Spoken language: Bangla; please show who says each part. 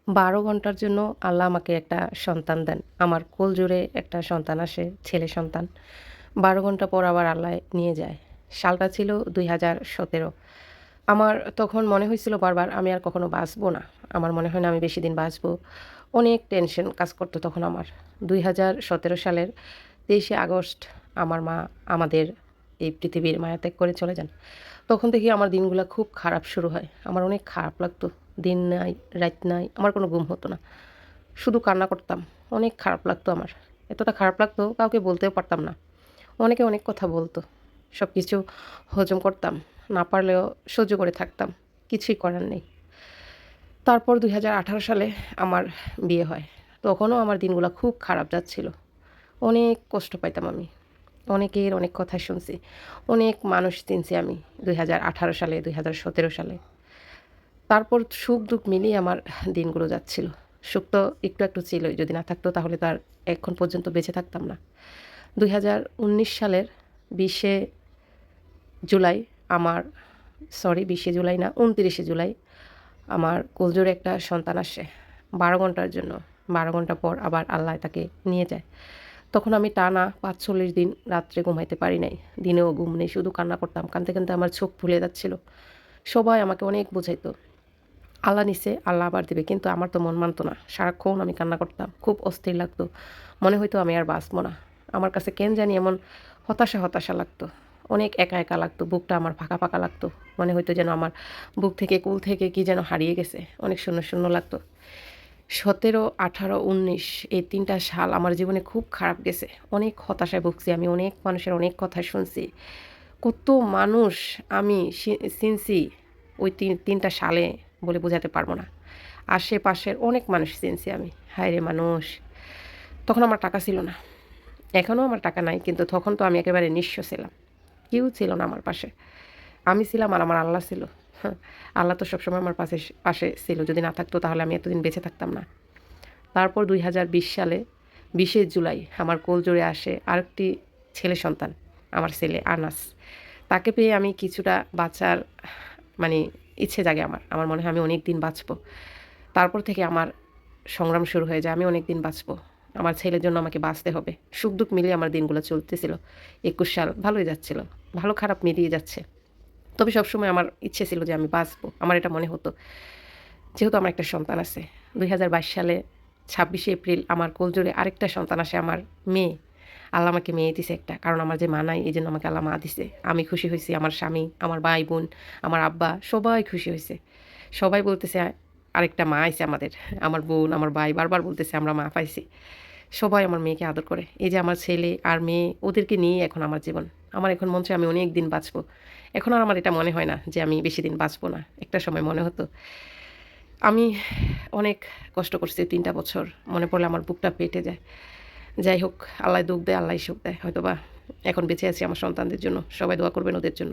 Speaker 1: ১২ ঘন্টার জন্য আল্লাহ আমাকে একটা সন্তান দেন। আমার কোলজুড়ে একটা সন্তান আসে, ছেলে সন্তান। ১২ ঘন্টা পর আবার আল্লাহ নিয়ে যায়। সালটা ছিল ২০১৭। আমার তখন মনে হয়েছিল বারবার আমি আর কখনো বাঁচবো না। আমার মনে হয় না আমি বেশিদিন বাঁচবো। অনেক টেনশন কাজ করতো তখন আমার। ২০১৭ সালের ২৩শে আগস্ট আমার মা আমাদের এই পৃথিবীর মায়াত্যাগ করে চলে যান। তখন থেকে আমার দিনগুলা খুব খারাপ শুরু হয়। আমার অনেক খারাপ লাগতো। দিন নাই, রাত নাই, আমার কোনো ঘুম হতো না। শুধু কান্না করতাম। অনেক খারাপ লাগতো আমার। এতটা খারাপ লাগতো কাউকে বলতেও পারতাম না। অনেকে অনেক কথা বলতো। সবকিছু হজম করতাম। না পারলেও সহ্য করে থাকতাম। কিছুই করার নেই। তারপর ২০১৮ সালে আমার বিয়ে হয়। তখনও আমার দিনগুলা খুব খারাপ যাচ্ছিল। অনেক কষ্ট পাইতাম আমি। অনেকের অনেক কথা শুনছি। অনেক মানুষ চিনছি আমি ২০১৮ সালে, ২০১৭ সালে। তারপর সুখ-দুঃখ মিলিয়ে আমার দিনগুলো যাচ্ছিল। সুখ তো একটু, একটু ছিলই। যদি না থাকতো তাহলে তো আর এখন পর্যন্ত বেঁচে থাকতাম না। ২০১৯ সালের ২০শে জুলাই আমার ২০শে জুলাই না ২৯শে জুলাই আমার কোলজোড়ে একটা সন্তান আসে ১২ ঘন্টার জন্য। ১২ ঘন্টা পর আবার আল্লাহ তাকে নিয়ে যায়। তখন আমি টানা ৪৫ দিন রাত্রে ঘুমাইতে পারি নাই। দিনেও ঘুম নেই, শুধু কান্না করতাম। কাঁদতে, কাঁদতে আমার চোখ ফুলে যাচ্ছিল। সবাই আমাকে অনেক বোঝাইতো। আল্লাহ নিছে, আল্লাহ আবার দিবে। কিন্তু আমার তো মন মানতো না। সারাক্ষণ আমি কান্না করতাম। খুব অস্থির লাগতো। মনে হইতো আমি আর বাঁচবো না। আমার কাছে কেন জানি এমন হতাশা, হতাশা লাগতো। অনেক একা, একা লাগতো। বুকটা আমার ফাঁকা, ফাঁকা লাগতো। মনে হইতো যেন আমার বুক থেকে, কুল থেকে কি যেন হারিয়ে গেছে। অনেক শূন্য, শূন্য লাগতো। ১৭, ১৮, ১৯ এই ৩ টা সাল আমার জীবনে খুব খারাপ গেছে। অনেক হতাশায় ভুগছি আমি। অনেক মানুষের অনেক কথা শুনছি। কত মানুষ আমি চিনছি ওই ৩ টা সালে বলে বোঝাতে পারবো না। আশেপাশের অনেক মানুষ চিনছি আমি। হায়রে মানুষ! তখন আমার টাকা ছিল না। এখনও আমার টাকা নাই। কিন্তু তখন তো আমি একেবারে নিঃস্ব ছিলাম। কেউ ছিল না আমার পাশে। আমি ছিলাম আর আমার আল্লাহ ছিল। হ্যাঁ, আল্লাহ তো সবসময় আমার পাশে পাশে ছিল। যদি না থাকতো তাহলে আমি এতদিন বেঁচে থাকতাম না। তারপর ২০২০ সালে ২০শে জুলাই আমার কোলজোড়ে আসে আরেকটি ছেলে সন্তান। আমার ছেলে আনাস। তাকে পেয়ে আমি কিছুটা বাঁচার মানে ইচ্ছে জাগে আমার। আমার মনে হয় আমি অনেক দিন বাঁচবো। তারপর থেকে আমার সংগ্রাম শুরু হয়ে যায়। আমি অনেক দিন বাঁচবো। আমার ছেলের জন্য আমাকে বাঁচতে হবে। সুখ-দুঃখ মিলিয়ে আমার দিনগুলো চলতেছিল। ২১ সাল ভালোই যাচ্ছিল। ভালো খারাপ মিলিয়ে যাচ্ছে। তবে সবসময় আমার ইচ্ছে ছিল যে আমি বাঁচবো। আমার এটা মনে হতো। যেহেতু আমার একটা সন্তান আছে। ২০২২ সালে ২৬শে এপ্রিল আমার কোলজোড়ে আরেকটা সন্তান আসে আমার মেয়ে। আল্লাহ আমাকে মেয়ে দিছে একটা। কারণ আমার যে মা নাই এজন্য আমাকে আল্লাহ মা দিছে। আমি খুশি হইছি, আমার স্বামী, আমার ভাই-বোন, আমার আব্বা সবাই খুশি হইছে। সবাই বলতেছে আরেকটা মা আইছে আমাদের। আমার বোন, আমার ভাই বারবার বলতেছে আমরা মা পাইছি। সবাই আমার মেয়েকে আদর করে। এই যে আমার ছেলে আর মেয়ে ওদেরকে নিয়েই এখন আমার জীবন। আমার এখন মনে হচ্ছে আমি অনেক দিন বাঁচবো। এখন আর আমার এটা মনে হয় না যে আমি বেশিদিন বাঁচবো না। একটা সময় মনে হতো। আমি অনেক কষ্ট করছি ৩ টা বছর। মনে পড়লে আমার বুকটা ফেটে যায়। যাই হোক, আল্লাহ দুঃখ দেয়, আল্লাহই সুখ দেয়। হয়তোবা এখন বেঁচে আছি আমার সন্তানদের জন্য। সবাই দোয়া করবেন ওদের জন্য।